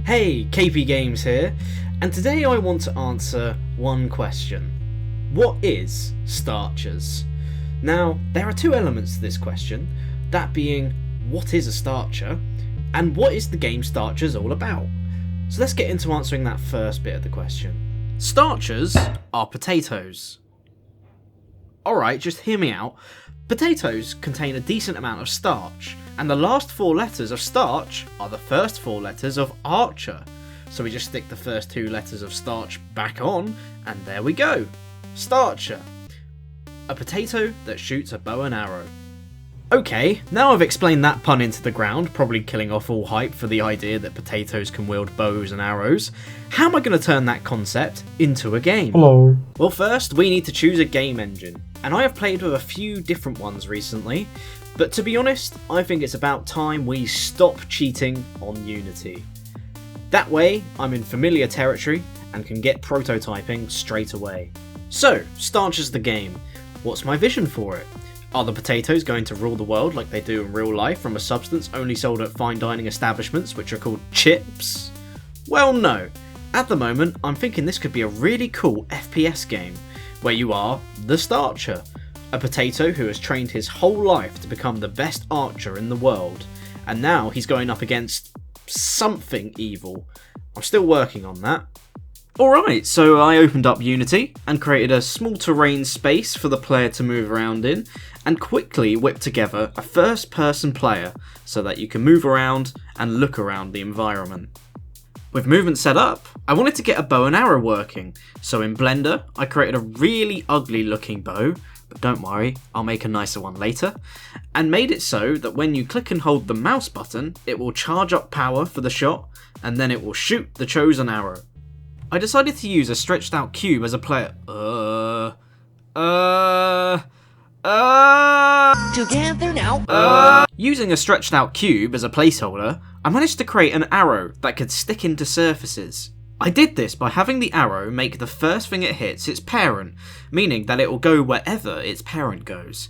Hey, KP Games here, and today I want to answer one question. What is Starchers? Now, there are two elements to this question, that being, what is a Starcher, and what is the game Starchers all about? So let's get into answering that first bit of the question. Starchers are potatoes. Alright, just hear me out. Potatoes contain a decent amount of starch, and the last four letters of starch are the first four letters of archer. So we just stick the first two letters of starch back on, and there we go. Starcher. A potato that shoots a bow and arrow. Okay, now I've explained that pun into the ground, probably killing off all hype for the idea that potatoes can wield bows and arrows. How am I going to turn that concept into a game? Hello. Well, first we need to choose a game engine, and I have played with a few different ones recently, but to be honest, I think it's about time we stop cheating on Unity. That way, I'm in familiar territory and can get prototyping straight away. So, Starchers the game. What's my vision for it? Are the potatoes going to rule the world like they do in real life from a substance only sold at fine dining establishments which are called chips? Well, no. At the moment, I'm thinking this could be a really cool FPS game, where you are the Starcher, a potato who has trained his whole life to become the best archer in the world, and now he's going up against something evil. I'm still working on that. Alright, so I opened up Unity and created a small terrain space for the player to move around in, and quickly whipped together a first person player so that you can move around and look around the environment. With movement set up, I wanted to get a bow and arrow working, so in Blender I created a really ugly looking bow, but don't worry, I'll make a nicer one later, and made it so that when you click and hold the mouse button, it will charge up power for the shot, and then it will shoot the chosen arrow. I decided to use a stretched out cube as a player. Together now. Using a stretched out cube as a placeholder, I managed to create an arrow that could stick into surfaces. I did this by having the arrow make the first thing it hits its parent, meaning that it will go wherever its parent goes.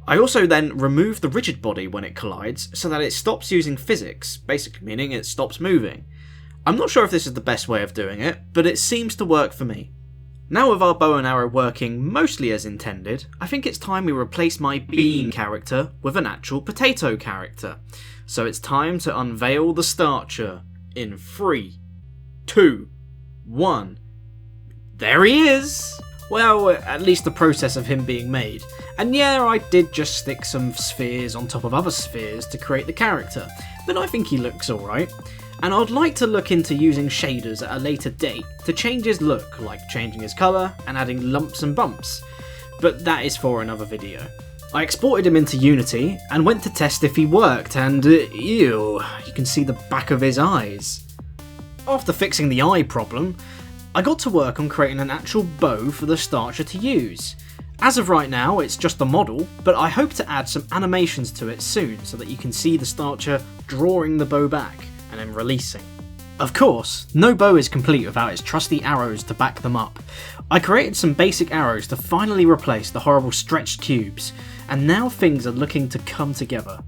I also then removed the rigid body when it collides so that it stops using physics, basically meaning it stops moving. I'm not sure if this is the best way of doing it, but it seems to work for me. Now with our bow and arrow working mostly as intended, I think it's time we replace my bean character with an actual potato character. So it's time to unveil the Starcher in 3, 2, 1. There he is! Well, at least the process of him being made. And yeah, I did just stick some spheres on top of other spheres to create the character, but I think he looks alright. And I'd like to look into using shaders at a later date to change his look, like changing his colour and adding lumps and bumps, but that is for another video. I exported him into Unity and went to test if he worked, and ew, you can see the back of his eyes. After fixing the eye problem, I got to work on creating an actual bow for the Starcher to use. As of right now, it's just a model, but I hope to add some animations to it soon so that you can see the Starcher drawing the bow back and then releasing. Of course, no bow is complete without its trusty arrows to back them up. I created some basic arrows to finally replace the horrible stretched cubes, and now things are looking to come together.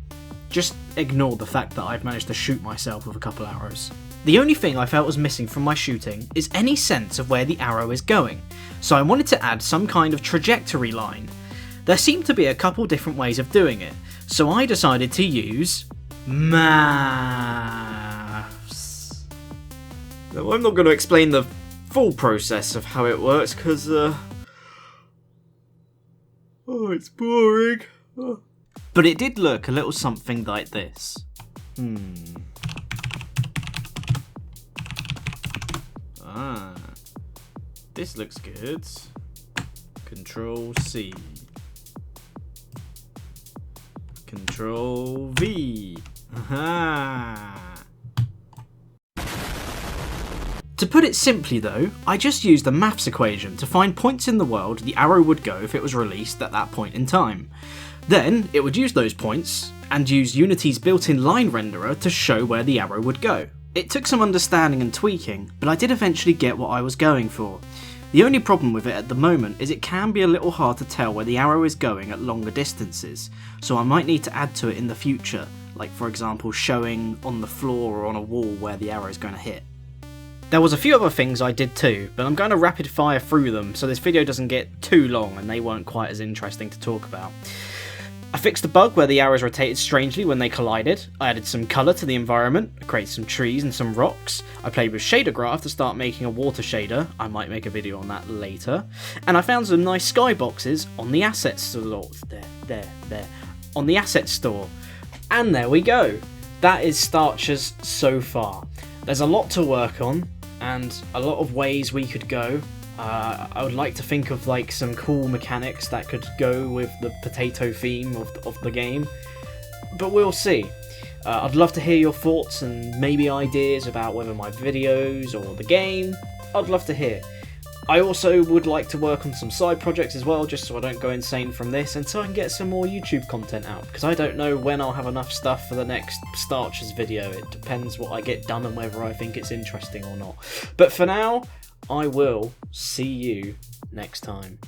Just ignore the fact that I've managed to shoot myself with a couple arrows. The only thing I felt was missing from my shooting is any sense of where the arrow is going, so I wanted to add some kind of trajectory line. There seemed to be a couple different ways of doing it, so I decided to use maths. Now, I'm not going to explain the full process of how it works because it's boring. But it did look a little something like this. This looks good. Control C. Control V. Aha. To put it simply though, I just used a maths equation to find points in the world the arrow would go if it was released at that point in time. Then it would use those points and use Unity's built-in line renderer to show where the arrow would go. It took some understanding and tweaking, but I did eventually get what I was going for. The only problem with it at the moment is it can be a little hard to tell where the arrow is going at longer distances, so I might need to add to it in the future, like for example showing on the floor or on a wall where the arrow is going to hit. There was a few other things I did too, but I'm going to rapid fire through them so this video doesn't get too long and they weren't quite as interesting to talk about. I fixed the bug where the arrows rotated strangely when they collided. I added some colour to the environment, I created some trees and some rocks. I played with shader graph to start making a water shader, I might make a video on that later. And I found some nice skyboxes on the assets store. There. On the assets store. And there we go. That is Starchers so far. There's a lot to work on, and a lot of ways we could go. I would like to think of like some cool mechanics that could go with the potato theme of the game, but we'll see. I'd love to hear your thoughts and maybe ideas about whether my videos or the game. I'd love to hear. I also would like to work on some side projects as well, just so I don't go insane from this, and so I can get some more YouTube content out, because I don't know when I'll have enough stuff for the next Starchers video. It depends what I get done and whether I think it's interesting or not. But for now, I will see you next time.